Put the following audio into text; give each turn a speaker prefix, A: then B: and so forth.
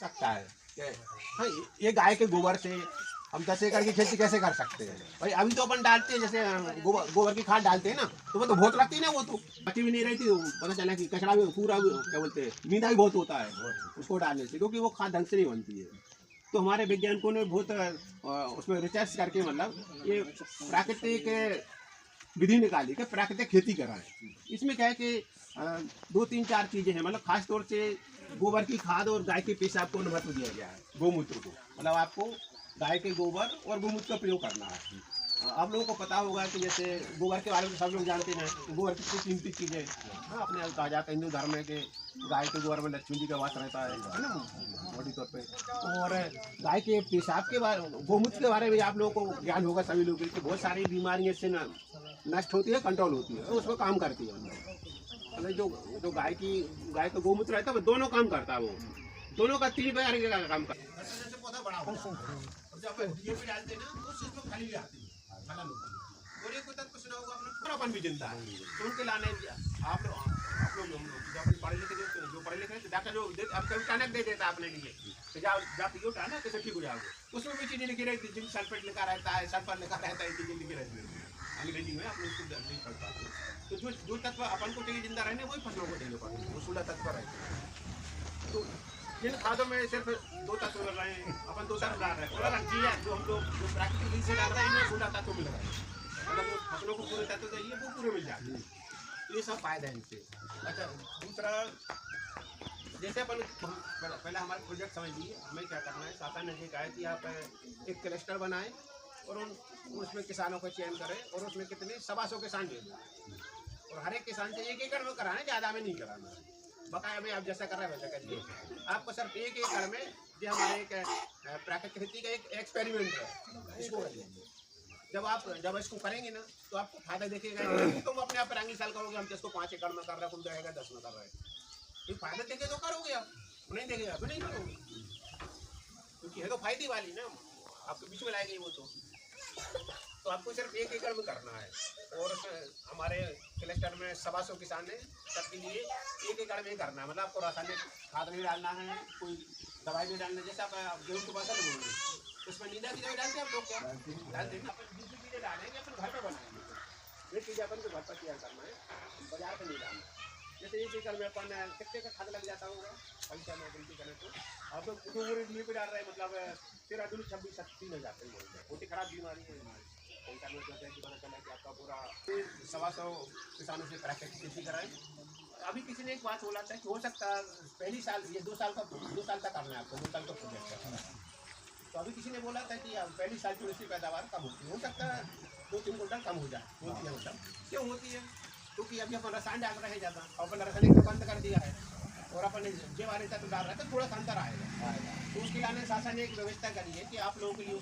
A: सकता है हाँ, ये गाय के गोबर से हम 10 एकड़ की खेती कैसे कर सकते हैं भाई। अभी तो अपन डालते हैं जैसे गोबर की खाद डालते हैं ना, तो वो तो बहुत लगती है ना, वो तो बची भी नहीं रहती। पता चला कि कचरा भी पूरा क्या बोलते हैं मीठा भी बहुत होता है उसको डालने से, क्योंकि वो खाद ढंग से नहीं बनती है। तो हमारे वैज्ञानिकों ने बहुत उसमें रिसर्च करके मतलब ये प्राकृतिक विधि निकाली कि प्राकृतिक खेती कराएं। इसमें क्या है कि 2-3-4 चीज़ें हैं, मतलब खास तौर से गोबर की खाद और गाय के पेशाब को महत्व दिया गया है, गोमूत्र को। मतलब आपको गाय के गोबर और गोमूत्र का प्रयोग करना है। आप लोगों को पता होगा कि जैसे गोबर के बारे में सब लोग जानते हैं, गोबर कितनी कीमती चीज़ है। हाँ, अपने यहाँ कहा जाता है हिंदू धर्म में कि गाय के गोबर में लक्ष्मी जी का वास रहता है ना, बॉडी तौर पे। और गाय के पेशाब के बारे, गोमूत्र के बारे में आप लोगों को ज्ञान होगा सभी लोगों को, बहुत सारी बीमारियाँ इससे नष्ट होती है, कंट्रोल होती है, तो उसमें काम करती है। मतलब जो गाय का गोमूत्र रहता है वो दोनों काम करता है, वो दोनों का 3 प्रकार का काम करता है। जैसे पौधा बड़ा होता है और जब डीएपी डालते हैं ना तो उसमें खाली भी आती है, फलन होती है। और एक तक कुछ ना होगा अपना पूरापन भी जिंदा है, तो उनके लाने आप लोग जो अपने पढ़े लिखे जो पढ़े लिखे डॉक्टर जो अब कभी टनक दे देता है अपने लिए कि जाओ जाके यो टाना कैसे ठीक हो जाओगे, उसमें भी चीज़ें लिखी रहती है, जिंक सल्फेट लिखा रहता है, सल्फर लिखा रहता है, चीज़ें लिखी रहती है अंग्रेजी में, आप लोग नहीं पढ़ पाते। तो जो तत्व अपन को चाहिए जिंदा रहने वही फसलों को चाहिए पड़ते हैं, वो 16 तत्व रहते हैं। तो जिन खादों में सिर्फ 2 तत्व मिल रहे हैं, अपन 2 तत्व डाल रहे हैं, और चीज़ है जो हम लोग जो प्राकृतिक विधि से डाल रहे हैं इनमें 16 तत्व मिल रहे हैं, मतलब वो फसलों को पूरे तत्व चाहिए वो पूरे मिल जाते हैं। ये सब फायदा है इनसे। अच्छा, दूसरा जैसे अपन पहले हमारे प्रोजेक्ट समझ लीजिए, हमें क्या करना है, शासन ने ये कहा है कि आप एक क्लस्टर बनाएं और उसमें किसानों का चयन करें और उसमें कितने 125 किसान ले लें और हर एक किसान से 1 एकड़ में कराना, ज़्यादा में नहीं कराना। बकाया में आप जैसा कर रहे हैं वैसा करिए। आपको सिर्फ 1 एकड़ में जो हमारे एक प्राकृतिक खेती का एक एक्सपेरिमेंट है, इसको करिए। जब इसको करेंगे ना तो आपको फायदा देखेगा। तुम अपने आप अगले साल करोगे हम जिसको 5 एकड़ में कर रहे हैं, तुम जाएगा 10 में कर रहे हैं, तो फायदा देखे तो करोगे आप, नहीं देखेगा तो नहीं करोगे, क्योंकि है तो फायदे वाली ना, आपके बीच में लाएगी वो। तो आपको सिर्फ 1 एकड़ में करना है और हमारे क्लस्टर में 125 किसान है, सबके लिए 1 एकड़ में करना है। मतलब आपको रासायनिक खाद नहीं डालना है, कोई दवाई नहीं डालना है। जैसे आप गेहूँ की फसल बोलेंगे उसमें नींदा की दवाई डालते हैं आप लोग, क्या डालते हैं? अपन दूसरी चीज़ें डालेंगे, अपन घर पर बनाएंगे। ये चीज़ें अपन को घर पर तैयार करना है, बाजार पर नहीं डालना। जैसे 1 एकड़ में अपन कितने का खाद लग जाता होगा पैसा में गिनती करें तो आप लोग डीएपी डाल रहे हैं, मतलब 13 दूनी 26 30 हो जाते हैं। बहुत ही खराब बीमारी है हमारी। पैसा में पता चला कि आपका पूरा 125 किसानों से प्राकृतिक खेती कराएं। अभी किसी ने एक बात बोला था कि हो सकता है पहली साल ये 2 साल तक करना है आपको, 2 साल का प्रोजेक्ट करना है। तो अभी किसी ने बोला था कि पहली साल जो इसकी पैदावार कम होती है, हो सकता है 2-3 कुंटल कम हो जाए, होती है। मतलब क्यों होती है? क्योंकि अभी अपन रसायन डाल रहे हैं ज़्यादा, अपन रासायनिक तो बंद कर दिया है और अपन जैव वाले तत्व डाल रहे हैं, तो थोड़ा सा अंतर आएगा। तो उसके लाने शासन ने एक व्यवस्था करी है कि आप लोगों के लिए